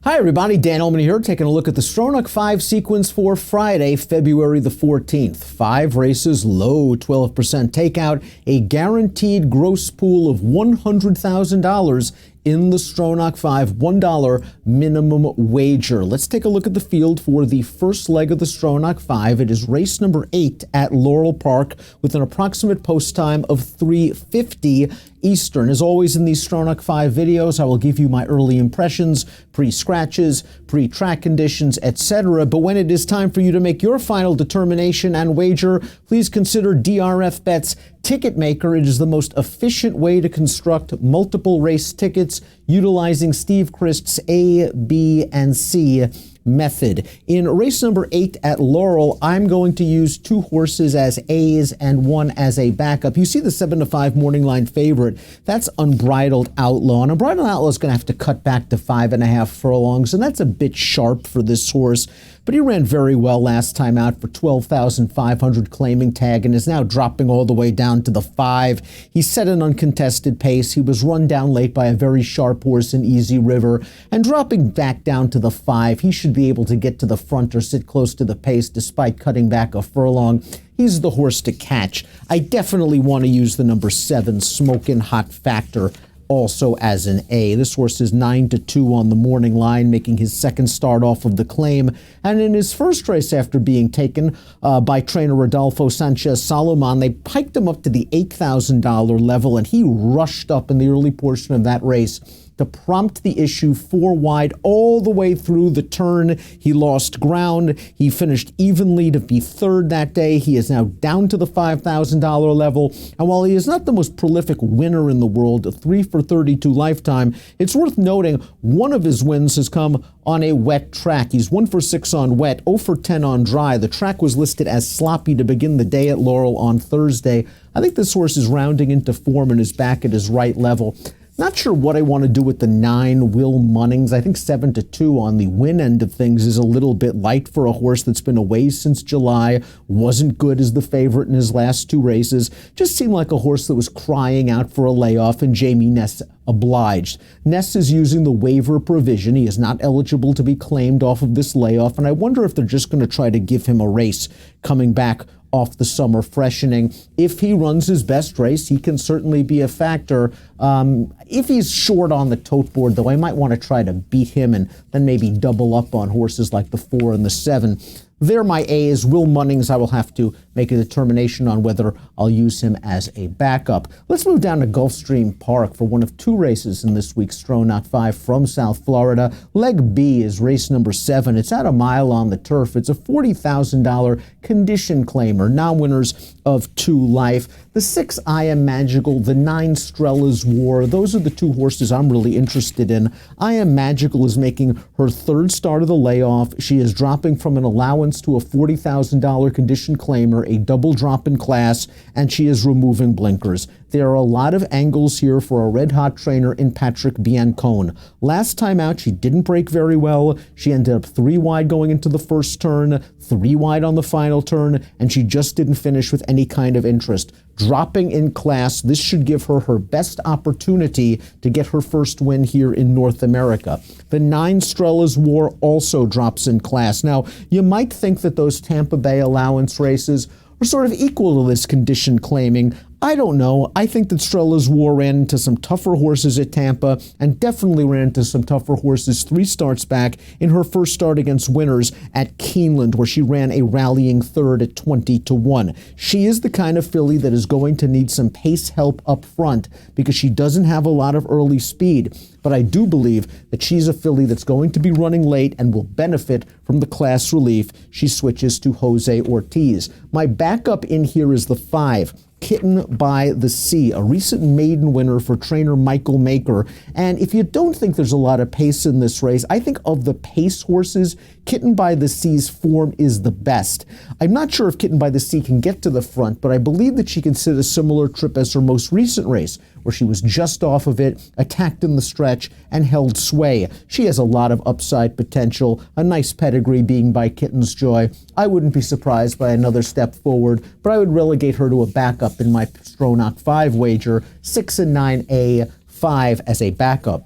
Hi everybody, Dan Illman here, taking a look at the Stronach 5 sequence for Friday, February the 14th. 5 races, low 12% takeout, a guaranteed gross pool of $100,000 in the Stronach 5 $1 minimum wager. Let's take a look at the field for the first leg of the Stronach 5. It is race number 8 at Laurel Park with an approximate post time of 3:50 Eastern. As always in these Stronach 5 videos, I will give you my early impressions, pre-scratches, pre-track conditions, etc. But when it is time for you to make your final determination and wager, please consider DRF Bet's Ticket Maker. It is the most efficient way to construct multiple race tickets utilizing Steve Christ's A, B, and C method. In race number 8 at Laurel, I'm going to use 2 horses as A's and 1 as a backup. You see the 7-5 morning line favorite. That's Unbridled Outlaw. And Unbridled Outlaw is going to have to cut back to 5.5 furlongs, and that's a bit sharp for this horse. But he ran very well last time out for 12,500 claiming tag and is now dropping all the way down to the 5. He set an uncontested pace. He was run down late by a very sharp horse in Easy River, and dropping back down to the 5, he should be able to get to the front or sit close to the pace despite cutting back a furlong. He's the horse to catch. I definitely want to use the number 7 Smokin' Hot Factor also as an A. This horse is 9-2 on the morning line, making his second start off of the claim. And in his first race after being taken by trainer Rodolfo Sanchez Salomon, they piked him up to the $8,000 level, and he rushed up in the early portion of that race to prompt the issue 4 wide all the way through the turn. He lost ground. He finished evenly to be third that day. He is now down to the $5,000 level. And while he is not the most prolific winner in the world, a 3 for 32 lifetime, it's worth noting one of his wins has come on a wet track. He's 1 for 6 on wet, 0 for 10 on dry. The track was listed as sloppy to begin the day at Laurel on Thursday. I think this horse is rounding into form and is back at his right level. Not sure what I want to do with the 9 Will Munnings. I think 7-2 on the win end of things is a little bit light for a horse that's been away since July, wasn't good as the favorite in his last 2 races. Just seemed like a horse that was crying out for a layoff, and Jamie Ness obliged. Ness is using the waiver provision. He is not eligible to be claimed off of this layoff, and I wonder if they're just going to try to give him a race coming back off the summer freshening. If he runs his best race, he can certainly be a factor. If he's short on the tote board, though, I might want to try to beat him and then maybe double up on horses like the 4 and the 7. They're my A's. Will Munnings, I will have to make a determination on whether I'll use him as a backup. Let's move down to Gulfstream Park for one of 2 races in this week's Stronach 5 from South Florida. Leg B is race number 7. It's at a mile on the turf. It's a $40,000 condition claimer, now winners of 2 life. The 6 I Am Magical, the 9 Strella's War, those are the 2 horses I'm really interested in. I Am Magical is making her 3rd start of the layoff. She is dropping from an allowance to a $40,000 condition claimer, a double drop in class, and she is removing blinkers. There are a lot of angles here for a red-hot trainer in Patrick Biancone. Last time out, she didn't break very well. She ended up 3 wide going into the first turn, 3 wide on the final turn, and she just didn't finish with any kind of interest. Dropping in class, this should give her her best opportunity to get her first win here in North America. The 9 Strella's War also drops in class. Now, you might think that those Tampa Bay allowance races are sort of equal to this condition claiming. I don't know. I think that Strella's War ran into some tougher horses at Tampa and definitely ran into some tougher horses 3 starts back in her first start against winners at Keeneland, where she ran a rallying 3rd at 20-1. She is the kind of filly that is going to need some pace help up front because she doesn't have a lot of early speed. But I do believe that she's a filly that's going to be running late and will benefit from the class relief. She switches to Jose Ortiz. My backup in here is the 5. Kitten by the Sea, a recent maiden winner for trainer Michael Maker. And if you don't think there's a lot of pace in this race, I think of the pace horses, Kitten by the Sea's form is the best. I'm not sure if Kitten by the Sea can get to the front, but I believe that she can sit a similar trip as her most recent race, where she was just off of it, attacked in the stretch, and held sway. She has a lot of upside potential, a nice pedigree being by Kitten's Joy. I wouldn't be surprised by another step forward, but I would relegate her to a backup in my Stronach 5 wager, 6 and 9A, 5 as a backup.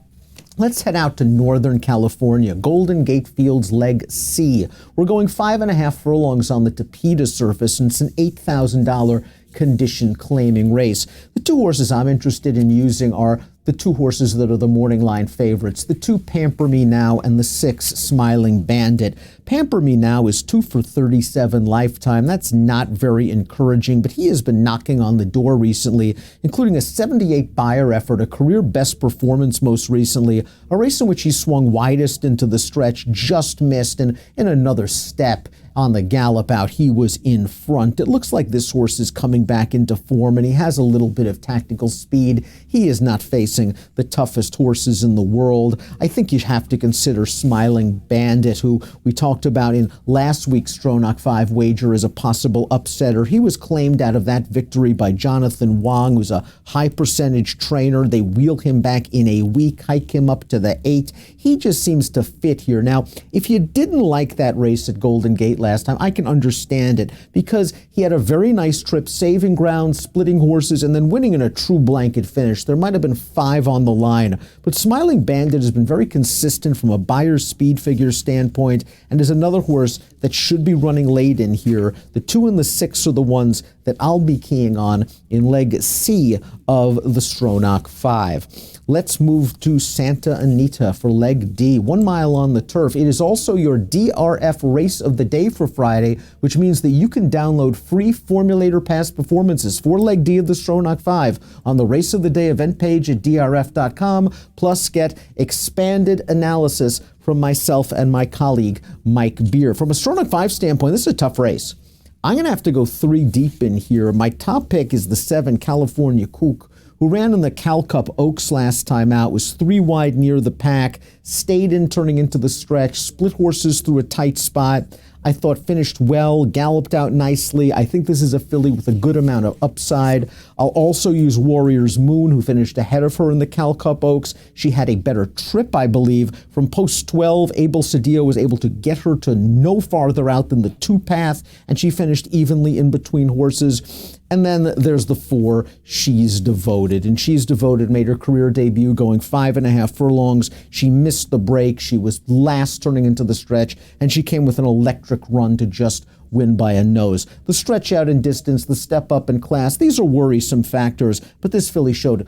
Let's head out to Northern California, Golden Gate Fields Leg C. We're going 5.5 furlongs on the Tapeta surface, and it's an $8,000 condition claiming race. The two horses I'm interested in using are the two horses that are the morning line favorites, the 2 Pamper Me Now and the 6 Smiling Bandit. Pamper Me Now is 2 for 37 lifetime. That's not very encouraging, but he has been knocking on the door recently, including a 78 Beyer effort, a career best performance most recently, a race in which he swung widest into the stretch, just missed, and in another step on the gallop out, he was in front. It looks like this horse is coming back into form, and he has a little bit of tactical speed. He is not facing the toughest horses in the world. I think you have to consider Smiling Bandit, who we talked about in last week's Stronach 5 wager as a possible upsetter. He was claimed out of that victory by Jonathan Wong, who's a high percentage trainer. They wheel him back in a week, hike him up to the 8. He just seems to fit here. Now, if you didn't like that race at Golden Gate last time, I can understand it, because he had a very nice trip, saving ground, splitting horses, and then winning in a true blanket finish. There might have been 5 on the line, but Smiling Bandit has been very consistent from a Beyer's speed figure standpoint, and is another horse that should be running late in here. The 2 and the 6 are the ones that I'll be keying on in leg C of the Stronach 5. Let's move to Santa Anita for leg D, 1 mile on the turf. It is also your DRF race of the day for Friday, which means that you can download free formulator past performances for leg D of the Stronach 5 on the race of the day event page at DRF.com, plus get expanded analysis from myself and my colleague Mike Beer. From a Stronach 5 standpoint, this is a tough race. I'm going to have to go 3 deep in here. My top pick is the 7 California Kook, who ran in the Cal Cup Oaks last time out, was 3 wide near the pack, stayed in turning into the stretch, split horses through a tight spot. I thought finished well, galloped out nicely. I think this is a filly with a good amount of upside. I'll also use Warrior's Moon, who finished ahead of her in the Cal Cup Oaks. She had a better trip, I believe. From post 12, Abel Cedillo was able to get her to no farther out than the 2 path, and she finished evenly in between horses. And then there's the 4, She's Devoted. And She's Devoted made her career debut going 5.5 furlongs. She missed the break. She was last turning into the stretch, and she came with an electric run to just win by a nose. The stretch out in distance, the step up in class, these are worrisome factors, but this filly showed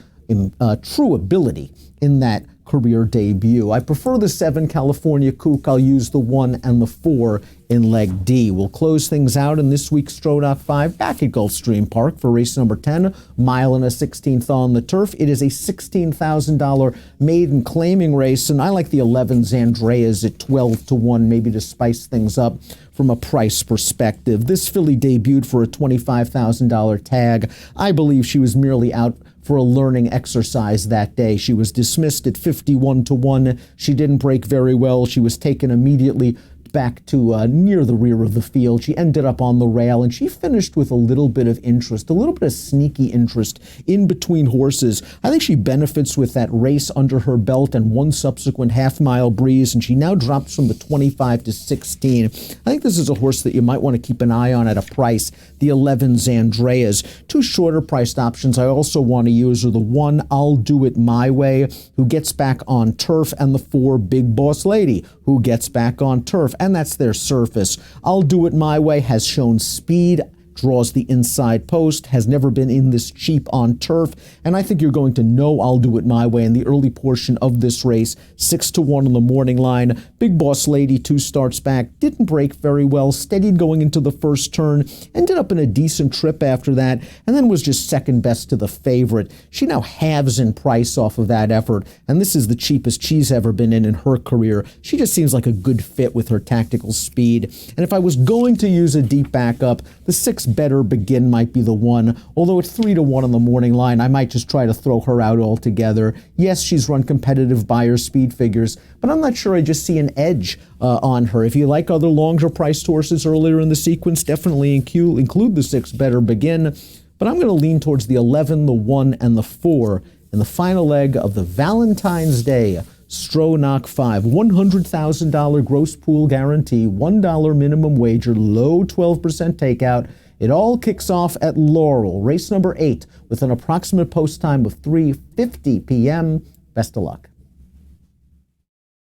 true ability in that career debut. I prefer the 7 California Kook. I'll use the 1 and the 4 in leg D. We'll close things out in this week's Stronach 5 back at Gulfstream Park for race number 10, mile and a 16th on the turf. It is a $16,000 maiden claiming race, and I like the 11 Zandreas at 12 to 1, maybe to spice things up from a price perspective. This filly debuted for a $25,000 tag. I believe she was merely out for a learning exercise that day. She was dismissed at 51 to 1. She didn't break very well. She was taken immediately back to near the rear of the field. She ended up on the rail, and she finished with a little bit of interest, a little bit of sneaky interest in between horses. I think she benefits with that race under her belt and 1 subsequent half-mile breeze, and she now drops from the 25 to 16. I think this is a horse that you might want to keep an eye on at a price, the 11 Zandreas. 2 shorter priced options I also want to use are the 1 I'll Do It My Way, who gets back on turf, and the 4 Big Boss Lady, who gets back on turf, and that's their surface. I'll Do It My Way has shown speed, draws the inside post, has never been in this cheap on turf, and I think you're going to know I'll Do It My Way in the early portion of this race. 6 to 1 on the morning line. Big Boss Lady, 2 starts back, didn't break very well, steadied going into the first turn, ended up in a decent trip after that, and then was just second best to the favorite. She now halves in price off of that effort, and this is the cheapest she's ever been in her career. She just seems like a good fit with her tactical speed. And if I was going to use a deep backup, the 6 Better Begin might be the one, although at 3 to 1 on the morning line, I might just try to throw her out altogether. Yes, she's run competitive Beyer speed figures, but I'm not sure I just see an edge on her. If you like other longer priced horses earlier in the sequence, definitely include the 6 Better Begin, but I'm going to lean towards the 11, the 1, and the 4 in the final leg of the Valentine's Day Stronach 5, $100,000 gross pool guarantee, $1 minimum wager, low 12% takeout. It all kicks off at Laurel, race number 8, with an approximate post time of 3:50 p.m. Best of luck.